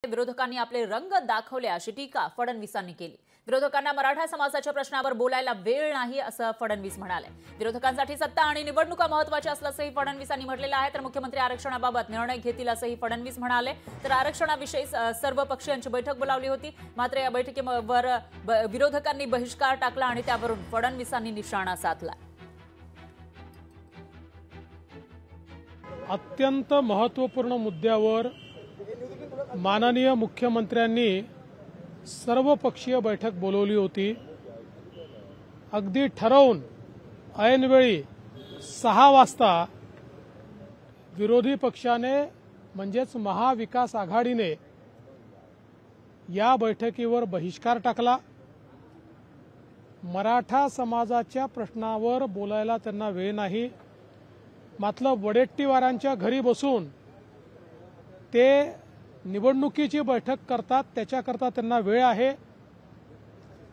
विरोधकांनी आपले रंग दाखवले अशी टीका फडणवीसांनी केली। विरोधकांना मराठा समाजाच्या प्रश्नावर बोलायला वेळ नाही असं फडणवीस म्हणाले। विरोधकांसाठी सत्ता आणि निवडणुका महत्त्वाच्या असल्याचंही फडणवीसांनी म्हटलेलं आहे। तर मुख्यमंत्री आरक्षणाबाबत निर्णय घेतील असंही फडणवीस म्हणाले। तर आरक्षणाविषयी सर्व पक्षीयांची बैठक बोलावली होती, मात्र या बैठकीवर विरोधकांनी बहिष्कार टाकला आणि त्यावरून फडणवीसांनी निशाणा साधला। अत्यंत महत्त्वपूर्ण मुद्द्यावर माननीय मुख्यमंत्र्यांनी सर्वपक्षीय बैठक बोलवली होती। अगदी ठरवून ऐनवेळी 6 वाजता विरोधी पक्षाने म्हणजेच महाविकास आघाडीने या बैठकीवर बहिष्कार टाकला। मराठा समाजाच्या प्रश्नावर बोलायला त्यांना वेळ नाही। मतलब वडेट्टीवारांच्या घरी बसून ते निवडणुकीची बैठक करतात, त्याच्याकरता त्यांना वेळ आहे।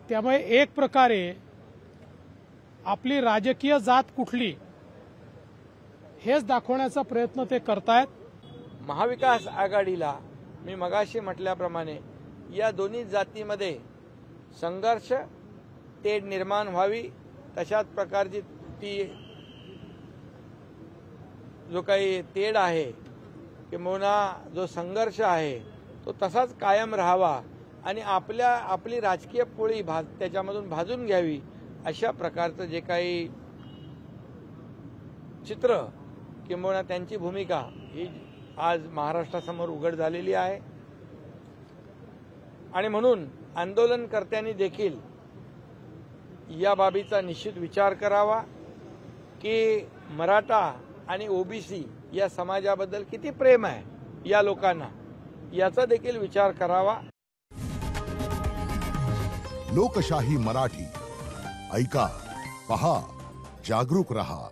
त्यामुळे एक प्रकारे आपली राजकीय जात कुठली हेच दाखवण्याचा प्रयत्न ते करतायत। महाविकास आघाडीला मी मगाशी म्हटल्याप्रमाणे या दोन्ही जातीमध्ये संघर्ष तेढ निर्माण व्हावी, तशाच प्रकारची ती जो काही तेढ आहे किंवा जो संघर्ष आहे तो तसाच कायम राहावा आणि आपली राजकीय पोळी त्याच्यामधून भाजून घ्यावी, अशा प्रकारचं जे काही चित्र किंवा त्यांची भूमिका ही आज महाराष्ट्रासमोर उघड झालेली आहे। आणि म्हणून आंदोलनकर्त्यांनी देखील या बाबीचा निश्चित विचार करावा की मराठा आणि ओबीसी या समाजाबद्दल किती प्रेम आहे या लोकांना, याचा देखील विचार करावा। लोकशाही मराठी ऐका, पहा, जागरूक रहा।